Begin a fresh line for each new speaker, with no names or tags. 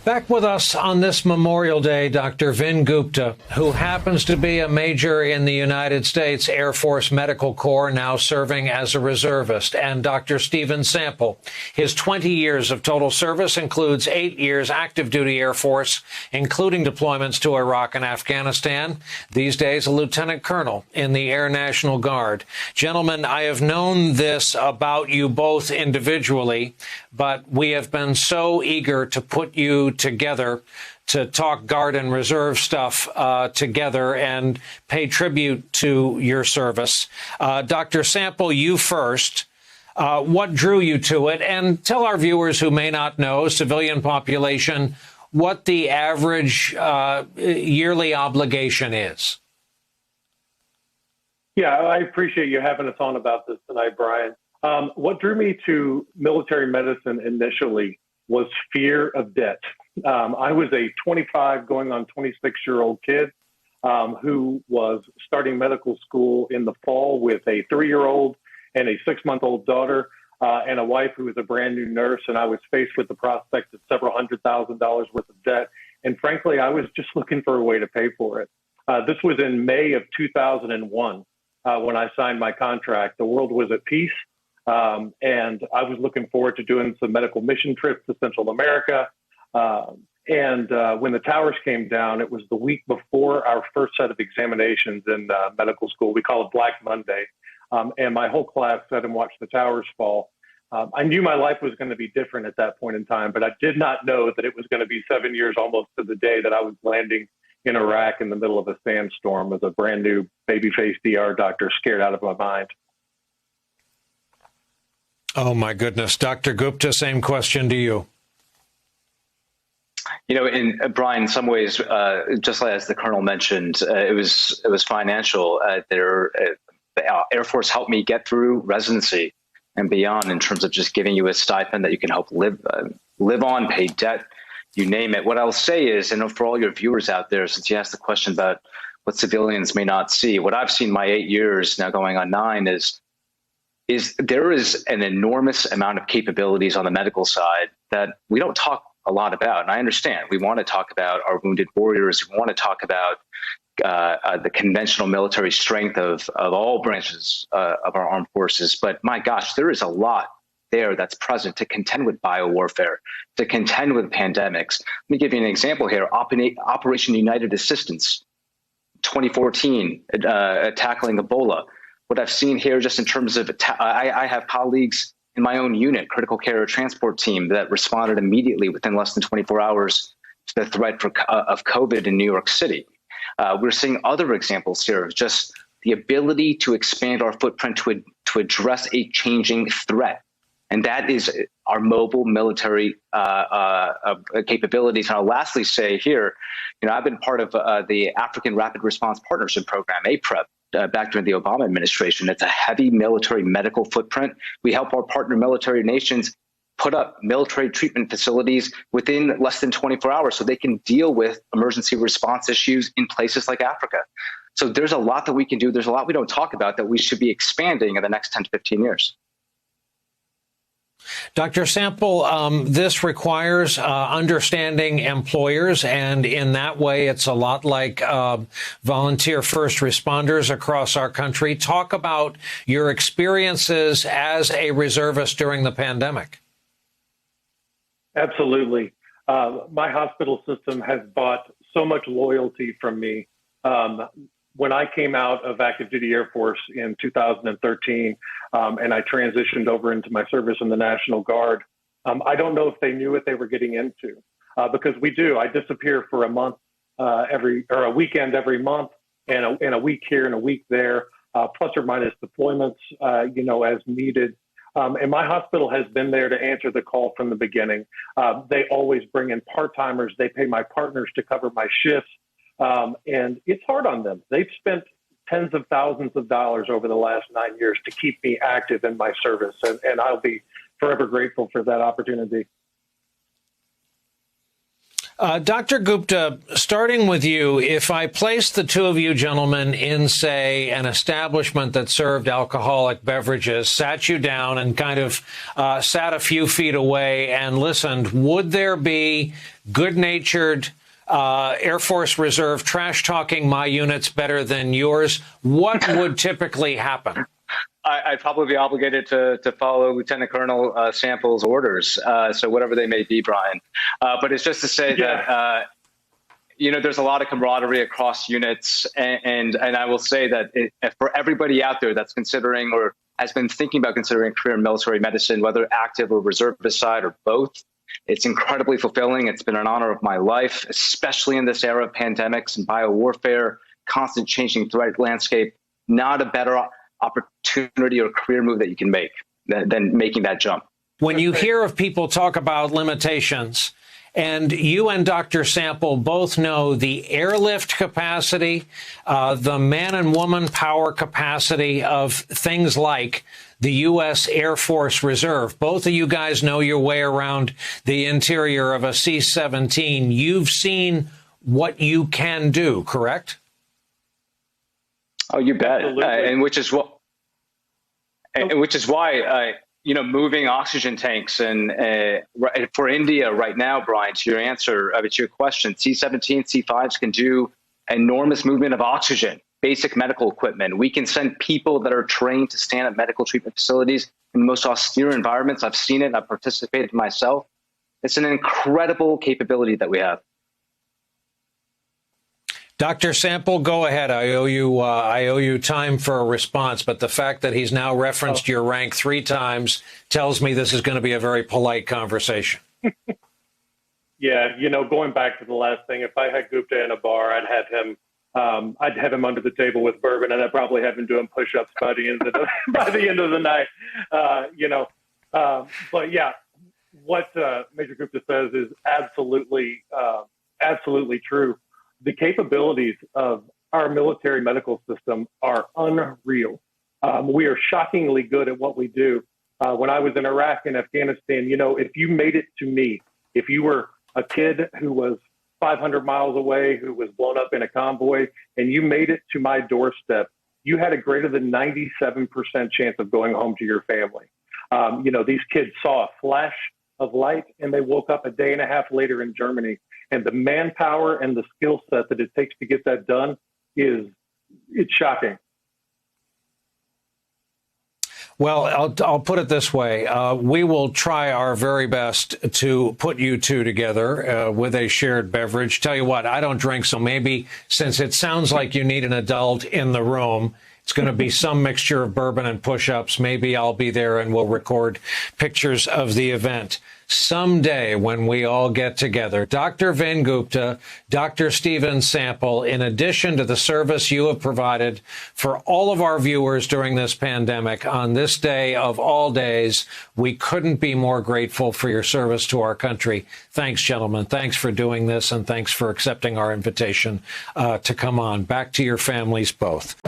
Back with us on this Memorial Day, Dr. Vin Gupta, who happens to be a major in the United States Air Force Medical Corps, now serving as a reservist, and Dr. Steven Sample. His 20 years of total service includes 8 years active duty Air Force, including deployments to Iraq and Afghanistan. These days, a lieutenant colonel in the Air National Guard. Gentlemen, I have known this about you both individually, but we have been so eager to put you together to talk Guard and Reserve stuff together and pay tribute to your service. Dr. Sample, you first. What drew you to it? And tell our viewers who may not know, civilian population, what the average yearly obligation is.
Yeah, I appreciate you having us on about this tonight, Brian. What drew me to military medicine initially was fear of debt. I was a 25 going on 26-year-old kid who was starting medical school in the fall with a 3-year-old and a 6-month-old daughter and a wife who was a brand new nurse. And I was faced with the prospect of several $100,000 worth of debt. And frankly, I was just looking for a way to pay for it. This was in May of 2001 when I signed my contract. The world was at peace. And I was looking forward to doing some medical mission trips to Central America. And when the towers came down, it was the week before our first set of examinations in medical school. We call it Black Monday. And my whole class sat and watched the towers fall. I knew my life was going to be different at that point in time, but I did not know that it was going to be 7 years almost to the day that I was landing in Iraq in the middle of a sandstorm as a brand new baby-faced ER doctor, scared out of my mind.
Oh, my goodness. Dr. Gupta, same question to you.
You know, in Brian, in some ways, just as the colonel mentioned, it was financial. The Air Force helped me get through residency and beyond in terms of just giving you a stipend that you can help live on, pay debt, you name it. What I'll say is, and for all your viewers out there, since you asked the question about what civilians may not see, what I've seen my 8 years now going on 9 is there is an enormous amount of capabilities on the medical side that we don't talk a lot about. And I understand we want to talk about our wounded warriors. We want to talk about the conventional military strength of all branches of our armed forces. But my gosh, there is a lot there that's present to contend with biowarfare, to contend with pandemics. Let me give you an example here. Operation United Assistance, 2014, tackling Ebola. What I've seen here just in terms of, I have colleagues in my own unit, critical care transport team, that responded immediately within less than 24 hours to the threat of COVID in New York City. We're seeing other examples here of just the ability to expand our footprint to address a changing threat. And that is our mobile military capabilities. And I'll lastly say here, I've been part of the African Rapid Response Partnership Program, APREP, back during the Obama administration. It's a heavy military medical footprint. We help our partner military nations put up military treatment facilities within less than 24 hours so they can deal with emergency response issues in places like Africa. So there's a lot that we can do. There's a lot we don't talk about that we should be expanding in the next 10 to 15 years.
Dr. Sample, this requires understanding employers, and in that way, it's a lot like volunteer first responders across our country. Talk about your experiences as a reservist during the pandemic.
Absolutely. My hospital system has bought so much loyalty from me. When I came out of active duty Air Force in 2013 and I transitioned over into my service in the National Guard, I don't know if they knew what they were getting into because we do. I disappear for a month a weekend every month and a week here and a week there, plus or minus deployments, as needed. And my hospital has been there to answer the call from the beginning. They always bring in part-timers. They pay my partners to cover my shifts. And it's hard on them. They've spent tens of thousands of dollars over the last 9 years to keep me active in my service. And I'll be forever grateful for that opportunity.
Dr. Gupta, starting with you, if I place the two of you gentlemen in, say, an establishment that served alcoholic beverages, sat you down and kind of sat a few feet away and listened, would there be good-natured Air Force Reserve trash talking my units better than yours? What would typically happen?
I'd probably be obligated to follow Lieutenant Colonel Sample's orders, so whatever they may be, Brian. But it's just to say that, there's a lot of camaraderie across units. And I will say that for everybody out there that's considering or has been thinking about considering a career in military medicine, whether active or reservist side or both, it's incredibly fulfilling. It's been an honor of my life, especially in this era of pandemics and biowarfare, constant changing threat landscape. Not a better opportunity or career move that you can make than making that jump.
When you hear of people talk about limitations, and you and Dr. Sample both know the airlift capacity, the man and woman power capacity of things like the U.S. Air Force Reserve. Both of you guys know your way around the interior of a C-17. You've seen what you can do, correct?
Oh, you bet. And which is why, moving oxygen tanks and for India right now, Brian, to your question, C-17, C-5s can do enormous movement of oxygen, basic medical equipment. We can send people that are trained to stand at medical treatment facilities in the most austere environments. I've seen it. I've participated myself. It's an incredible capability that we have.
Dr. Sample, go ahead. I owe you time for a response, but the fact that he's now referenced your rank 3 times tells me this is going to be a very polite conversation.
Yeah, going back to the last thing, if I had Gupta in a bar, I'd have him under the table with bourbon, and I'd probably have him doing push-ups by the end of the night. But yeah, what Major Gupta says is absolutely true. The capabilities of our military medical system are unreal. We are shockingly good at what we do. When I was in Iraq and Afghanistan, if you made it to me, if you were a kid who was 500 miles away, who was blown up in a convoy, and you made it to my doorstep, you had a greater than 97% chance of going home to your family. These kids saw a flash of light and they woke up a day and a half later in Germany. And the manpower and the skill set that it takes to get that done it's shocking.
Well, I'll put it this way. We will try our very best to put you two together with a shared beverage. Tell you what, I don't drink, so maybe since it sounds like you need an adult in the room, it's going to be some mixture of bourbon and push-ups. Maybe I'll be there and we'll record pictures of the event. Someday when we all get together, Dr. Vin Gupta, Dr. Stephen Sample, in addition to the service you have provided for all of our viewers during this pandemic, on this day of all days, we couldn't be more grateful for your service to our country. Thanks, gentlemen. Thanks for doing this, and thanks for accepting our invitation to come on. Back to your families both.